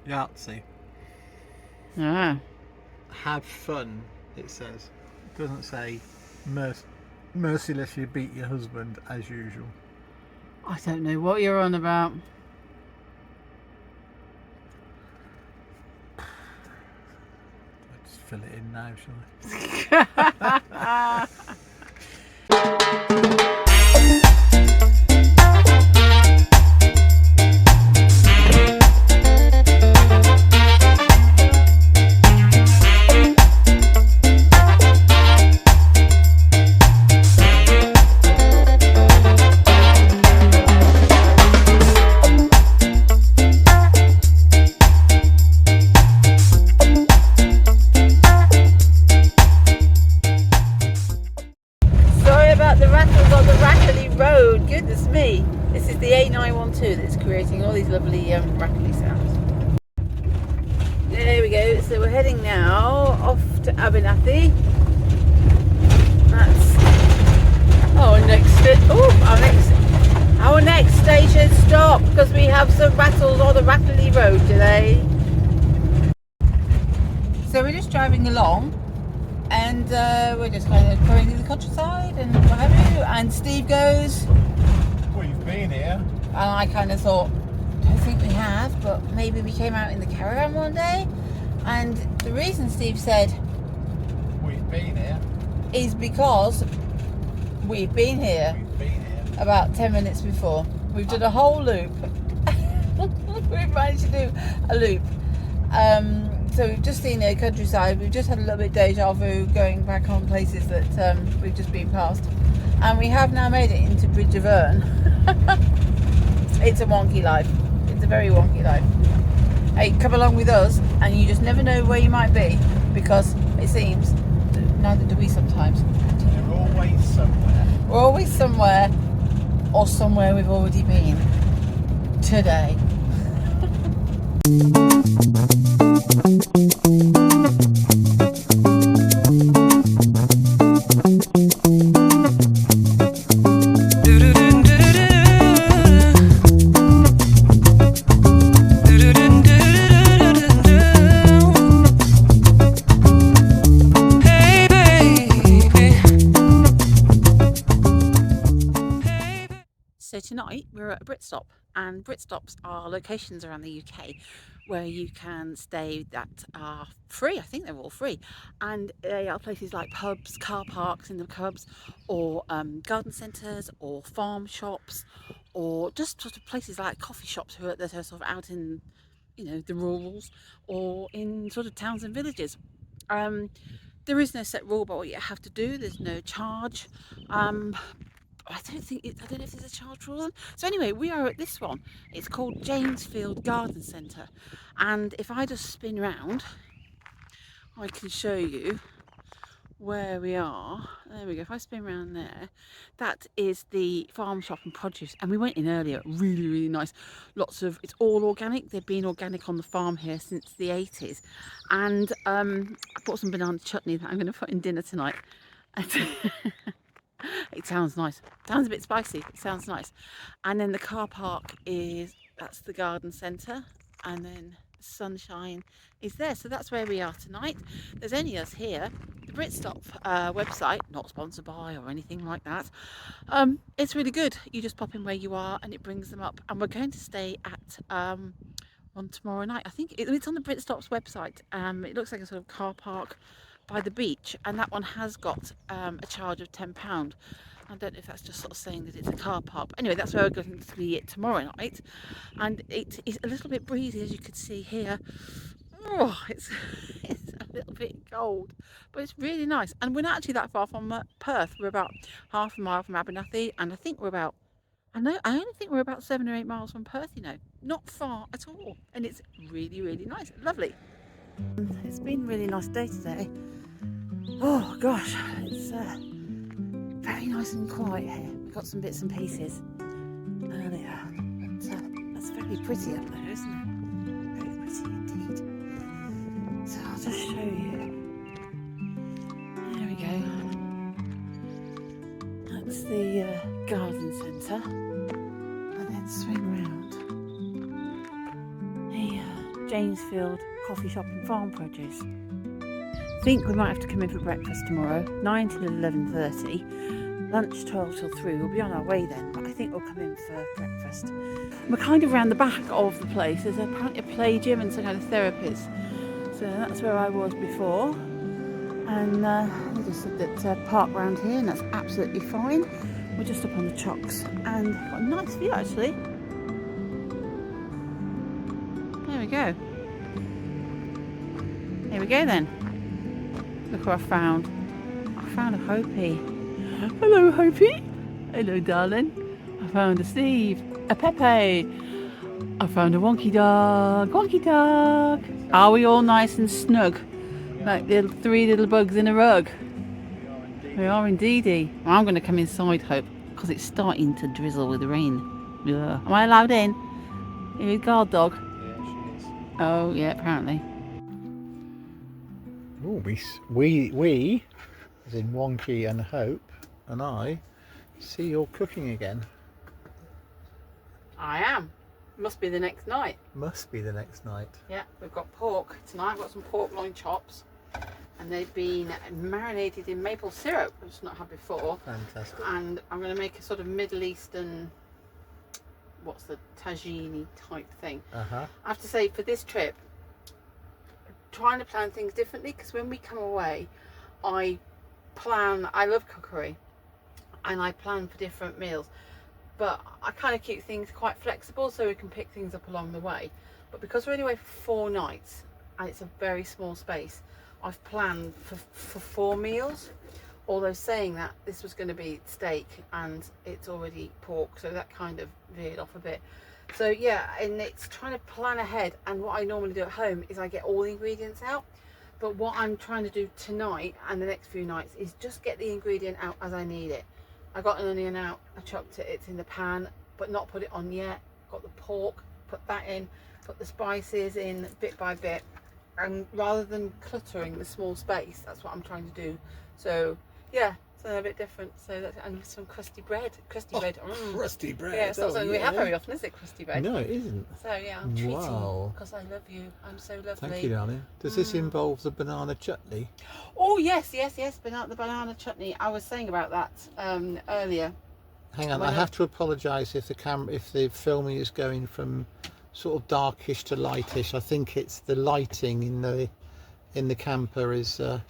Yahtzee. Ah. Have fun, it says. It doesn't say merciless you beat your husband as usual. I don't know what you're on about. I'll just fill it in now, shall I? Goodness me, this is the A912 that's creating all these lovely rattly sounds. There we go, so we're heading now off to Abernathy. That's our next station stop, because we have some rattles on the rattly road today. So we're just driving along, and we're just kind of going through the countryside and what have you, and Steve goes, We've been here. and I kind of thought, don't think we have, but maybe we came out in the caravan one day. And the reason Steve said We've been here. is because we've been here about 10 minutes before. We've done a whole loop. We've managed to do a loop. So we've just seen the countryside. We've just had a little bit deja vu going back on places that we've just been past. And we have now made it into Bridge of Erne. It's a wonky life. It's a very wonky life. Hey, come along with us and you just never know where you might be, because it seems neither do we sometimes. You're always somewhere. We're always somewhere, or somewhere we've already been today. So tonight we're at a Brit Stop, and Brit Stops are locations around the UK where you can stay that are free. I think they're all free, and they are places like pubs, car parks in the pubs, or garden centres, or farm shops, or just sort of places like coffee shops that are sort of out in, you know, the rurals, or in sort of towns and villages. There is no set rule about what you have to do. There's no charge. I don't know if there's a charge for them. So anyway, we are at this one. It's called Jamesfield Garden Centre, and if I just spin round, I can show you where we are. There we go. If I spin round there, that is the farm shop and produce, and we went in earlier. Really nice. It's all organic. They've been organic on the farm here since the 80s, and I bought some banana chutney that I'm going to put in dinner tonight. It sounds nice. Sounds a bit spicy. It sounds nice. And then the car park that's the garden centre, and then sunshine is there. So that's where we are tonight. There's only us here. The Britstop website, not sponsored by or anything like that. It's really good. You just pop in where you are and it brings them up. And we're going to stay at one tomorrow night. I think it's on the Britstop's website. It looks like a sort of car park by the beach, and that one has got a charge of £10. I don't know if that's just sort of saying that it's a car park, but anyway, that's where we're going to be tomorrow night. And it is a little bit breezy, as you can see here. Oh, it's a little bit cold, but it's really nice. And we're not actually that far from Perth. We're about half a mile from Abernathy, and I only think we're about 7 or 8 miles from Perth, you know. Not far at all, and it's really nice, lovely. It's been a really nice day today. Oh gosh, it's very nice and quiet here. We've got some bits and pieces earlier, but that's very pretty up there, isn't it? Very pretty indeed. So I'll just show you. There we go. That's the garden centre, and then swing round. The Janesfield coffee shop and farm produce. I think we might have to come in for breakfast tomorrow, 9 till 11:30. Lunch 12 till 3. We'll be on our way then, but I think we'll come in for breakfast. We're kind of around the back of the place. There's apparently a play gym and some kind of therapies. So that's where I was before. And they just said that park round here, and that's absolutely fine. We're just up on the chocks and got a nice view actually. There we go. Here we go then. Look what I found. I found a Hopi. Hello Hopi. Hello darling. I found a Steve. A Pepe. I found a wonky dog. Wonky dog. Are we all nice and snug? Like three little bugs in a rug. We are indeedy. Well, I'm going to come inside, Hope, because it's starting to drizzle with rain. Yeah. Am I allowed in? You're a guard dog. Yeah, she is. Oh yeah, apparently. Oh, we, as in Wonky and Hope and I, see you're cooking again. I am. Must be the next night. Must be the next night. Yeah, we've got pork tonight. I've got some pork loin chops, and they've been marinated in maple syrup, which I've not had before. Fantastic. And I'm going to make a sort of Middle Eastern, what's the tagine type thing. I have to say, for this trip, trying to plan things differently, because when we come away, I love cookery, and I plan for different meals. But I kind of keep things quite flexible so we can pick things up along the way. But because we're anyway for 4 nights and it's a very small space, I've planned for 4 meals. Although saying that, this was going to be steak and it's already pork, so that kind of veered off a bit. So yeah, and it's trying to plan ahead. And what I normally do at home is I get all the ingredients out. But what I'm trying to do tonight and the next few nights is just get the ingredient out as I need it. I got an onion out, I chopped it, it's in the pan, but not put it on yet. Got the pork, put that in, put the spices in bit by bit, and rather than cluttering the small space, that's what I'm trying to do. So yeah, so a bit different. So that's, and some crusty bread. Crusty bread. Crusty bread. Yeah, it's not something we have very often, is it, crusty bread? No, it isn't. So yeah, I'm treating because I love you. I'm so lovely. Thank you, darling. Does this involve the banana chutney? Oh yes, the banana chutney. I was saying about that earlier. Hang on, I have to apologise if the filming is going from sort of darkish to lightish. I think it's the lighting in the camper is. Okay,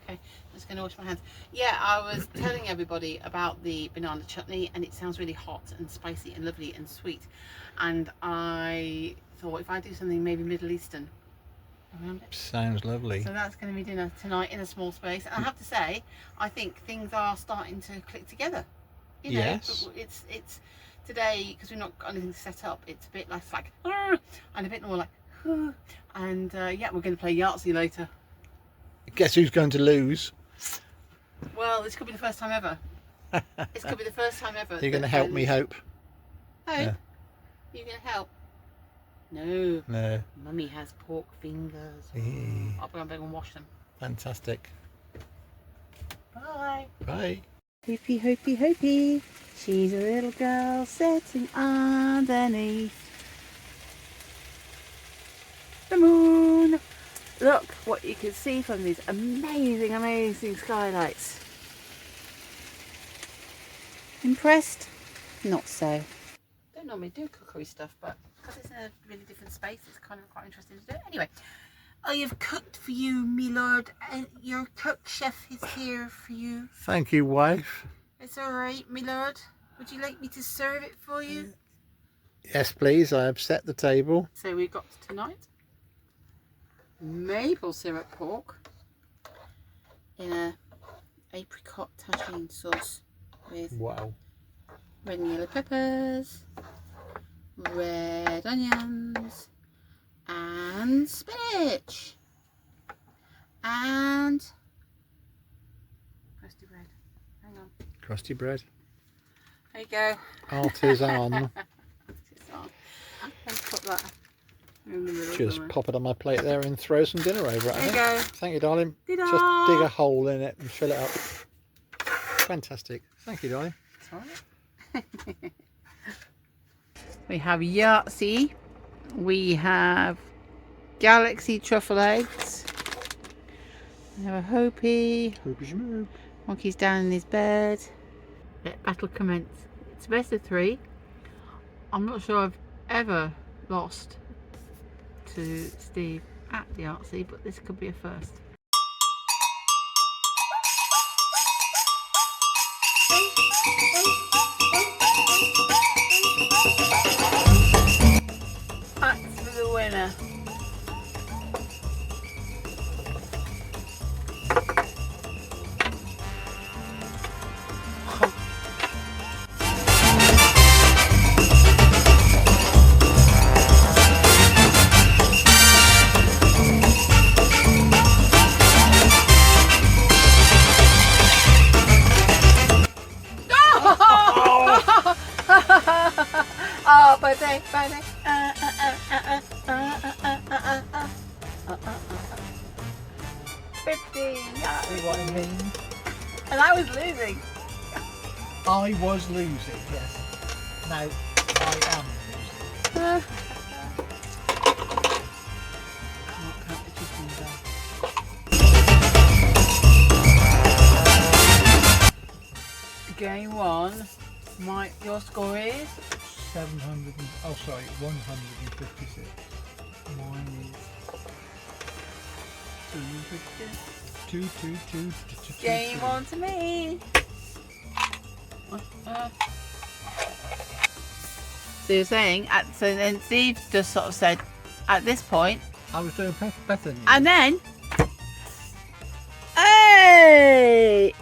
I'm just going to wash my hands. Yeah, I was telling everybody about the banana chutney, and it sounds really hot and spicy and lovely and sweet. And I thought if I do something maybe Middle Eastern around it. Sounds lovely. So that's going to be dinner tonight in a small space. And I have to say, I think things are starting to click together. You know, yes. It's today, because we've not got anything set up, it's a bit less like and a bit more like and yeah, we're going to play Yahtzee later. Guess who's going to lose? Well, this could be the first time ever. This could be the first time ever. You're going to help me, Hope? Hope? Yeah. You're going to help? No. No. Mummy has pork fingers. I'll go and wash them. Fantastic. Bye. Bye. Hoopy, hoopy, hoopy. She's a little girl sitting underneath the moon. Look what you can see from these amazing, amazing skylights. Impressed? Not so. Don't normally do cookery stuff, but because it's in a really different space, it's kind of quite interesting to do it. Anyway, I have cooked for you, me lord, and your cook chef is here for you. Thank you, wife. It's all right, me lord. Would you like me to serve it for you? Yes, please. I have set the table. So we've got tonight maple syrup pork in a apricot tagine sauce with red and yellow peppers, red onions, and spinach, and crusty bread. Hang on. Crusty bread. There you go. Artisan. Let's put that in the middle. Just pop it on my plate there and throw some dinner over it. There you go. Thank you, darling. Ta-da. Just dig a hole in it and fill it up. Fantastic. Thank you, darling. That's all right. We have Yahtzee. We have Galaxy truffle eggs. We have a Hopi. Monkey's down in his bed. Let battle commence. It's best of 3. I'm not sure I've ever lost to Steve at the Yahtzee, but this could be a first. That's for the winner. Oh, birthday. 50. Yeah. See what I mean? And I was losing. I was losing, yes. Now I am losing. Can't count the chickens there. Game 1. Your score is 700. Oh, sorry, 156. Mine is 2. Game 1 to me. So you're saying, so then Steve just sort of said, at this point, I was doing better than you. and then, hey,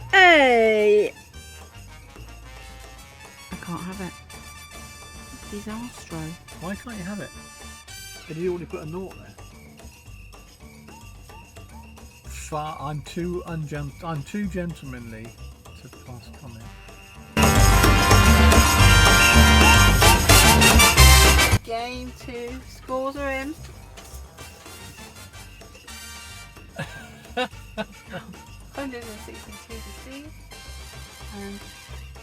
I can't have it. Disaster. Why can't you have it? Did you already put a naught there? I'm too gentlemanly to pass comment. Game 2, scores are in. 162 to Steve and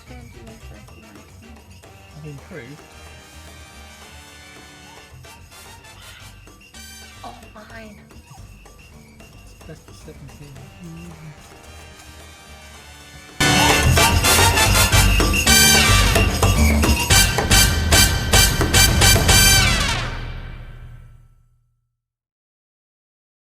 239. I've improved. Oh, mine. It's best of 17.